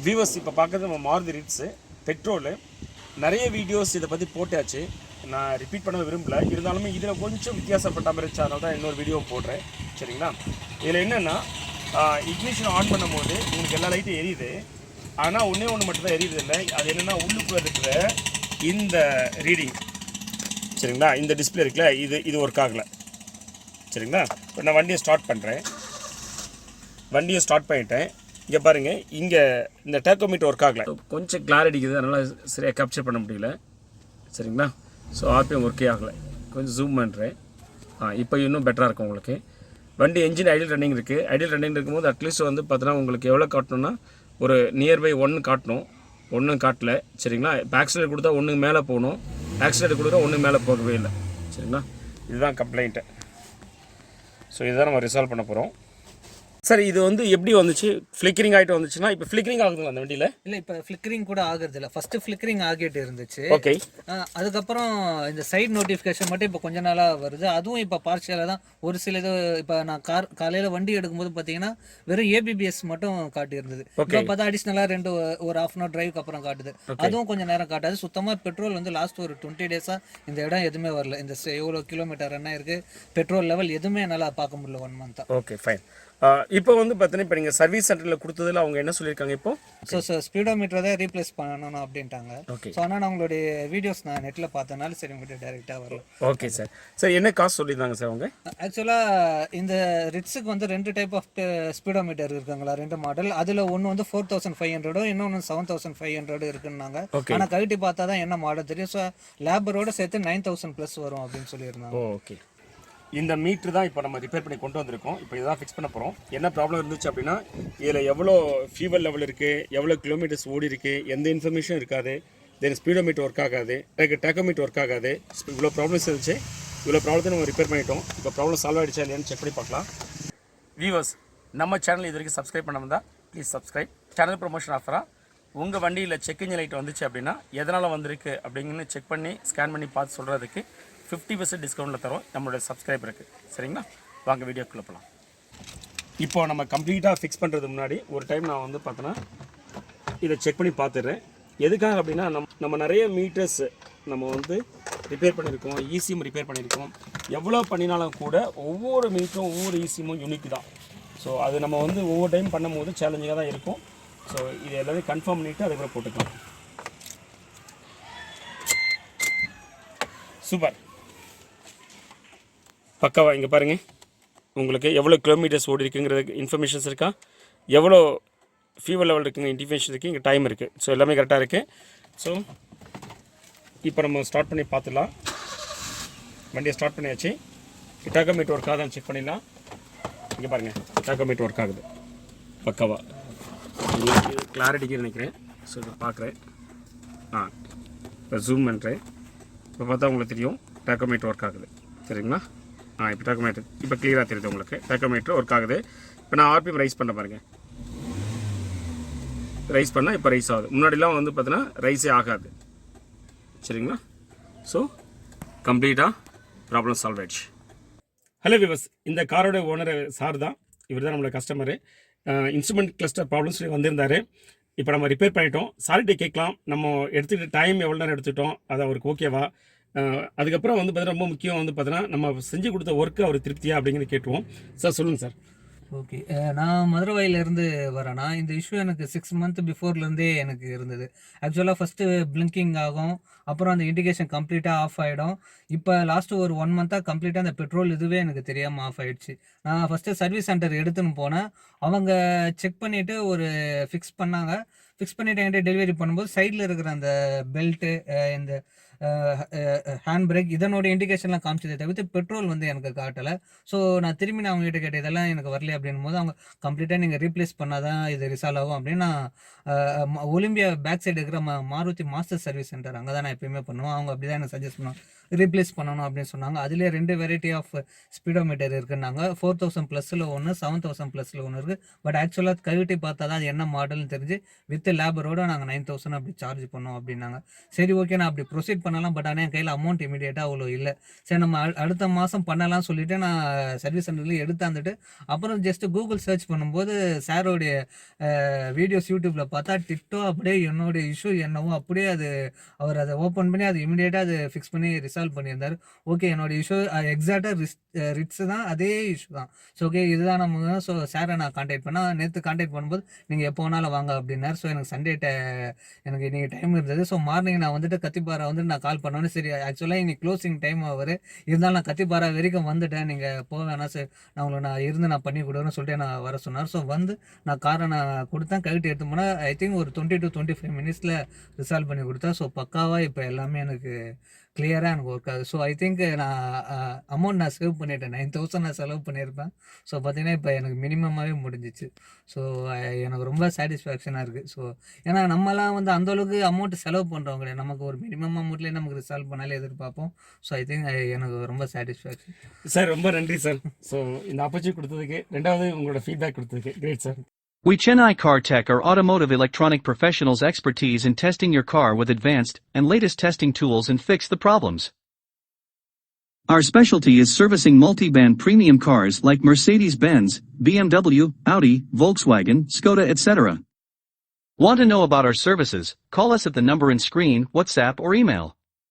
Viewers இப்போ பார்க்குறது நம்ம மாருதி ரிட்ஸு பெட்ரோலு. நிறைய வீடியோஸ் இதை பற்றி போட்டாச்சு, நான் ரிப்பீட் பண்ண விரும்பல. இருந்தாலுமே இதில் கொஞ்சம் வித்தியாசப்பட்ட மாதிரி சேனல் தான் இன்னொரு வீடியோ போடுறேன். சரிங்களா? இதில் என்னென்னா இக்னிஷன் ஆன் பண்ணும்போது உங்களுக்கு எல்லா லைட்டும் எரியுது, ஆனால் ஒன்றே ஒன்று மட்டும் தான் எரியுது இல்லை. அது என்னென்னா உள்ளுக்குள்ளே இருக்கிற இந்த ரீடிங், சரிங்களா, இந்த டிஸ்பிளே இருக்குல்ல, இது ஒர்க் ஆகலை. சரிங்களா? இப்போ நான் வண்டியை ஸ்டார்ட் பண்ணுறேன். வண்டியை ஸ்டார்ட் பண்ணிட்டேன். இங்கே பாருங்கள், இங்கே இந்த டேக்கோமீட்டர் ஒர்க் ஆகலை, கொஞ்சம் கிளாரிட்டி இருக்குது, அதனால் சரியாக கேப்சர் பண்ண முடியல. சரிங்களா? ஸோ ஆர்பிஎம் ஒர்க்கே ஆகலை. கொஞ்சம் ஜூம் பண்ணுறேன். இப்போ இன்னும் பெட்டராக இருக்கும் உங்களுக்கு. வண்டி என்ஜின் ஐடியல் ரன்னிங் இருக்குது. ஐடியல் ரன்னிங் இருக்கும்போது அட்லீஸ்ட் வந்து பார்த்தீங்கன்னா உங்களுக்கு எவ்வளோ காட்டணும்னா ஒரு நியர்பை 1 காட்டணும். 1 காட்டல. சரிங்களா? இப்போ ஆக்சிடென்ட் கொடுத்தா 1 மேலே போகணும், ஆக்சிடென்ட் கொடுத்தா 1 மேலே போகவே இல்லை. சரிங்களா? இதுதான் கம்ப்ளைண்ட்டு. ஸோ இதுதான் நம்ம ரிசால்வ் பண்ண போகிறோம். சார், இது வந்து எப்படி வந்துச்சு? ஃப்ளிக்கரிங் ஆகிட்டு வந்துச்சுன்னா இப்போ ஃப்ளிக்கரிங் ஆகுதுங்களா அந்த வண்டியில்? இல்லை, இப்போ ஃப்ளிக்கரிங் கூட ஆகுறது இல்லை. ஃபஸ்ட்டு ஃப்ளிக்கரிங் ஆகிட்டு இருந்துச்சு. ஓகே. அதுக்கப்புறம் இந்த சைட் நோட்டிஃபிகேஷன் மட்டும் இப்போ கொஞ்ச நாளாக வருது. அதுவும் இப்போ பார்ஷியலாக தான். ஒரு சில இது இப்போ நான் காலையில் வண்டி எடுக்கும்போது பார்த்தீங்கன்னா வெறும் ஏபிபிஎஸ் மட்டும் காட்டியிருந்தது. இப்போ பார்த்தா அடிஷ்னலாக ஒரு ½ அன் ஹவர் டிரைவுக்கு அப்புறம் காட்டுது. அதுவும் கொஞ்சம் நேரம் காட்டாது. சுத்தமாக பெட்ரோல் வந்து லாஸ்ட் ஒரு 20 டேஸாக இந்த இடம் எதுவுமே வரல. இந்த எவ்வளோ கிலோமீட்டர் ரன் ஆயிருக்கு, பெட்ரோல் லெவல் எதுவுமே என்னால் பார்க்க முடியல 1 மந்த்தாக. Okay, fine. இப்போ வந்து பார்த்தீங்கன்னா இப்போ நீங்கள் சர்வீஸ் சென்டரில் கொடுத்ததில் அவங்க என்ன சொல்லியிருக்காங்க இப்போ? ஸோ ஸ்பீடோமீட்டர் தான் ரீப்ளேஸ் பண்ணணும் அப்படின்ட்டாங்க. ஸோ ஆனால் நான் உங்களுடைய வீடியோஸ் நான் நெட்டில் பார்த்தனால சரி உங்கள்கிட்ட டேரெக்டாக வரலாம். Okay sir. சார், என்ன காசு சொல்லியிருந்தாங்க சார் அவங்க? ஆக்சுவலாக இந்த ரிட்ஸுக்கு வந்து 2 டைப் ஆஃப் ஸ்பீடோமீட்டர் இருக்குங்களா, 2 மாடல். அதில் ஒன்று வந்து 4500, இன்னொன்று 7500 இருக்குன்னாங்க. ஆனால் கழட்டி பார்த்தா தான் என்ன மாடல் தெரியும். ஸோ லேபரோடு சேர்த்து 9000+ வரும் அப்படின்னு சொல்லியிருந்தாங்க. ஓகே. இந்த மீட்ரு தான் இப்போ நம்ம ரிப்பேர் பண்ணி கொண்டு வந்திருக்கோம். இப்போ இதான் ஃபிக்ஸ் பண்ண போகிறோம். என்ன ப்ராப்ளம் இருந்துச்சு அப்படின்னா, இதில் எவ்வளோ ஃபியூவல் லெவல் இருக்குது, எவ்வளோ கிலோமீட்டர்ஸ் ஓடி இருக்குது, எந்த இன்ஃபர்மேஷன் இருக்காது, தென் ஸ்பீடோமீட்டர் ஒர்க் ஆகாது, டேக்கோமீட்டர் ஒர்க் ஆகாது. இவ்வளோ ப்ராப்ளம்ஸ் இருந்துச்சு. இவ்வளோ ப்ராப்ளத்தை நம்ம ரிப்பேர் பண்ணிட்டோம். இப்போ ப்ராப்ளம் சால்வ் ஆகிடுச்சா இல்லையான்னு செக் பண்ணி பார்க்கலாம். வியூவர்ஸ், நம்ம சேனல் இது வரைக்கும் சப்ஸ்கிரைப் பண்ணாமல் தான் ப்ளீஸ் சப்ஸ்கிரைப். சேனல் ப்ரொமோஷன் ஆஃபராக உங்கள் வண்டியில் செக் இன்ஜின் லைட் வந்துச்சு அப்படின்னா எதனால் வந்திருக்கு அப்படிங்கன்னு செக் பண்ணி ஸ்கேன் பண்ணி பார்த்து சொல்கிறதுக்கு 50% டிஸ்கவுண்ட்டில் தரோம் நம்மளோட சப்ஸ்கிரைபருக்கு. சரிங்களா? வாங்க வீடியோக்குள்ளே போகலாம். இப்போ நம்ம கம்ப்ளீட்டாக ஃபிக்ஸ் பண்ணுறது முன்னாடி ஒரு டைம் நான் வந்து பார்த்தோன்னா இதை செக் பண்ணி பார்த்துடுறேன். எதுக்காக அப்படின்னா நம்ம நிறைய மீட்டர்ஸ் நம்ம வந்து ரிப்பேர் பண்ணியிருக்கோம், ஈசிஎம் ரிப்பேர் பண்ணியிருக்கோம். எவ்வளோ பண்ணினாலும் கூட ஒவ்வொரு மீட்டரும் ஒவ்வொரு ஈசிஎம்மும் யூனிக் தான். ஸோ அது நம்ம வந்து ஒவ்வொரு டைம் பண்ணும் போது சேலஞ்சிங்காக தான் இருக்கும். ஸோ இது எல்லாமே கன்ஃபார்ம் பண்ணிவிட்டு அதுக்கப்புறம் போட்டுக்கலாம். சூப்பர், பக்காவா. இங்கே பாருங்கள், உங்களுக்கு எவ்வளோ கிலோமீட்டர்ஸ் ஓடி இருக்குங்கிறது இன்ஃபர்மேஷன்ஸ் இருக்கா, எவ்வளோ ஃபியூவல் லெவல் இருக்குங்க இன்டிமேஷன் இருக்குது, இங்கே டைம் இருக்குது. ஸோ எல்லாமே கரெக்டாக இருக்குது. ஸோ இப்போ நம்ம ஸ்டார்ட் பண்ணி பார்த்துடலாம். வண்டியை ஸ்டார்ட் பண்ணியாச்சு. டேக்கோமீட்டர் ஒர்க் ஆகுதான்னு செக் பண்ணிடலாம். இங்கே பாருங்கள், டேக்கோமீட்டர் ஒர்க் ஆகுது பக்காவா. உங்களுக்கு கிளாரிட்டிக்கு நினைக்கிறேன். ஸோ இதை பார்க்குறேன். இப்போ ஜூம் பண்ணுறேன். இப்போ பார்த்தா உங்களுக்கு தெரியும் டேக்கோமீட்டர் ஒர்க் ஆகுது. சரிங்களா? இப்போ டேக்கோமீட்டர் இப்போ கிளியராக தெரியுது உங்களுக்கு. டேக்கோமீட்டர் ஒர்க் ஆகுது. இப்போ நான் ஆர்பிஎம் ரைஸ் பண்ண பாருங்கள். ரைஸ் பண்ணால் இப்போ ரைஸ் ஆகுது. முன்னாடிலாம் வந்து பார்த்தீங்கன்னா ரைஸே ஆகாது. சரிங்களா? ஸோ கம்ப்ளீட்டாக ப்ராப்ளம் சால்வ் ஆயிடுச்சு. ஹலோ வியூவர்ஸ், இந்த காரோட ஓனர் சார் தான். இவர் தான் நம்மளோட கஸ்டமரு. இன்ஸ்ட்ருமெண்ட் கிளஸ்டர் ப்ராப்ளம்ஸ் வந்திருந்தார். இப்போ நம்ம ரிப்பேர் பண்ணிட்டோம். சார்கிட்ட கேட்கலாம், நம்ம எடுத்துகிட்டு டைம் எவ்வளோ நேரம் எடுத்துக்கிட்டோம், அது அவருக்கு ஓகேவா. அதுக்கப்புறம் வந்து பார்த்தீங்கன்னா ரொம்ப முக்கியம் வந்து பார்த்தீங்கன்னா நம்ம செஞ்சு கொடுத்த ஒர்க்கு அவர் திருப்தியா அப்படிங்கிறது கேட்டுருவோம். சார் சொல்லுங்கள் சார். ஓகே, நான் மதுரவாயிலேருந்து வரேன்னா இந்த இஷ்யூ எனக்கு 6 மந்த் பிஃபோர்லேருந்தே எனக்கு இருந்தது. ஆக்சுவலாக ஃபஸ்ட்டு பிளிங்கிங் ஆகும், அப்புறம் அந்த இண்டிகேஷன் கம்ப்ளீட்டாக ஆஃப் ஆகிடும். இப்போ லாஸ்ட்டு ஒரு 1 மந்த்தாக கம்ப்ளீட்டாக அந்த பெட்ரோல் இதுவே எனக்கு தெரியாமல் ஆஃப் ஆகிடுச்சு. நான் ஃபஸ்ட்டு சர்வீஸ் சென்டர் எடுத்துன்னு போனேன். அவங்க செக் பண்ணிவிட்டு ஒரு ஃபிக்ஸ் பண்ணாங்க. ஃபிக்ஸ் பண்ணிவிட்டு என்கிட்ட டெலிவரி பண்ணும்போது சைடில் இருக்கிற அந்த பெல்ட்டு, இந்த ஹேண்ட் பிரேக் இதனோட இண்டிகேஷன்லாம் காமிச்சதை தவிர்த்து பெட்ரோல் வந்து எனக்கு காட்டலை. ஸோ நான் திரும்பி நான் அவங்ககிட்ட கேட்டேன், இதெல்லாம் எனக்கு வரல அப்படின்னும் போது அவங்க கம்ப்ளீட்டாக நீங்கள் ரீப்ளேஸ் பண்ணால் தான் இது ரிசால்வ் ஆகும் அப்படின்னு நான் ஒலிம்பியா பேக் சைடு இருக்கிற மாருதி மாஸ்டர் சர்வீஸ் சென்டர் அங்கே தான் நான் எப்பயுமே பண்ணுவேன். அவங்க அப்படி தான் எனக்கு சஜஸ்ட் பண்ணுவாங்க, ரீப்ளேஸ் பண்ணணும் அப்படின்னு சொன்னாங்க. அதுலேயே 2 வெரைட்டி ஆஃப் ஸ்பீடோமீட்டர் இருக்குன்னாங்க. 4000+ ஒன்று, 7000+ ஒன்று இருக்குது. பட் ஆக்சுவலாக கழுவிட்டி பார்த்தா தான் அது என்ன மாடல்னு தெரிஞ்சு வித் லேபரோட நாங்கள் 9000 அப்படி சார்ஜ் பண்ணோம் அப்படின்னாங்க. சரி ஓகே, நான் அப்படி ப்ரொசீட் பண்ணலாம். பட் ஆனால் என் கையில் அமௌண்ட் இமீடியட்டாக அவ்வளோ இல்லை. சரி நம்ம அடுத்த மாதம் பண்ணலாம் சொல்லிட்டு நான் சர்வீஸ் சென்டர்லேயே எடுத்தாந்துட்டு அப்புறம் ஜஸ்ட் கூகுள் சர்ச் பண்ணும்போது சாரோடைய வீடியோஸ் யூடியூப்பில் பார்த்தா டிட்டோ அப்படியே என்னோடைய இஷ்யூ என்னவோ அப்படியே அது அவர் அதை ஓப்பன் பண்ணி அது இமீடியட்டாக அது ஃபிக்ஸ் பண்ணி ரிசால்வ் பண்ணியிருந்தார். ஓகே, என்னோட இஷ்யூ எக்ஸாக்டாக ரிட்ஸ் தான், அதே இஷ்யூ தான். ஸோ ஓகே, இதுதான் நம்ம. ஸோ சாரை நான் கான்டாக்ட் பண்ணேன். நேற்று கான்டாக்ட் பண்ணும்போது நீங்கள் எப்போ வேணாலும் வாங்க அப்படின்னாரு. ஸோ எனக்கு சண்டே எனக்கு இன்றைக்கி டைம் இருந்தது. ஸோ மார்னிங் நான் வந்துட்டு கத்திப்பாரா வந்துட்டு நான் கால் பண்ணோன்னே, சரி ஆக்சுவலாக இன்னைக்கு க்ளோசிங் டைம் ஆகுது, இருந்தாலும் நான் கத்திப்பாரா வரைக்கும் வந்துட்டேன், நீங்கள் போக வேணாம் சார், நான் உங்களை நான் இருந்து நான் பண்ணி கொடுக்குறேன்னு சொல்லிட்டு நான் வர சொன்னார். ஸோ வந்து நான் காரை நான் கொடுத்தேன், கைட்டு எடுத்து போனால் ஐ திங்க் ஒரு 20 to 25 மினிட்ஸில் ரிசால்வ் பண்ணி கொடுத்தேன். ஸோ பக்காவாக இப்போ எல்லாமே எனக்கு கிளியராக எனக்கு ஒர்க் ஆகுது. ஸோ ஐ திங்க் நான் அமௌண்ட் நான் சேவ் பண்ணிட்டேன், 9000 நான் செலவு பண்ணியிருப்பேன். ஸோ பார்த்தீங்கன்னா இப்போ எனக்கு மினிமமாகவே முடிஞ்சிச்சு. ஸோ எனக்கு ரொம்ப சாட்டிஸ்ஃபேக்ஷனாக இருக்குது. ஸோ ஏன்னா நம்மலாம் வந்து அந்தளவுக்கு அமௌண்ட் செலவு பண்ணுறவங்க கிடையாது, நமக்கு ஒரு மினிமம் அமௌண்ட்லேயே நமக்கு ரிசால்வ் பண்ணாலே எதிர்பார்ப்போம். ஸோ ஐ திங்க் எனக்கு ரொம்ப சாட்டிஸ்ஃபேக்ஷன் சார். ரொம்ப நன்றி சார். ஸோ இந்த ஆப்பர்ச்சுனிட்டி கொடுத்ததுக்கு, ரெண்டாவது உங்களோட ஃபீட்பேக் கொடுத்ததுக்கு great sir. We CHENNAI CAR-TECH are automotive electronic professionals expertise in testing your car with advanced and latest testing tools and fix the problems. Our specialty is servicing multi-band premium cars like Mercedes-Benz, BMW, Audi, Volkswagen, Skoda etc. Want to know about our services? Call us at the number in screen, WhatsApp or email.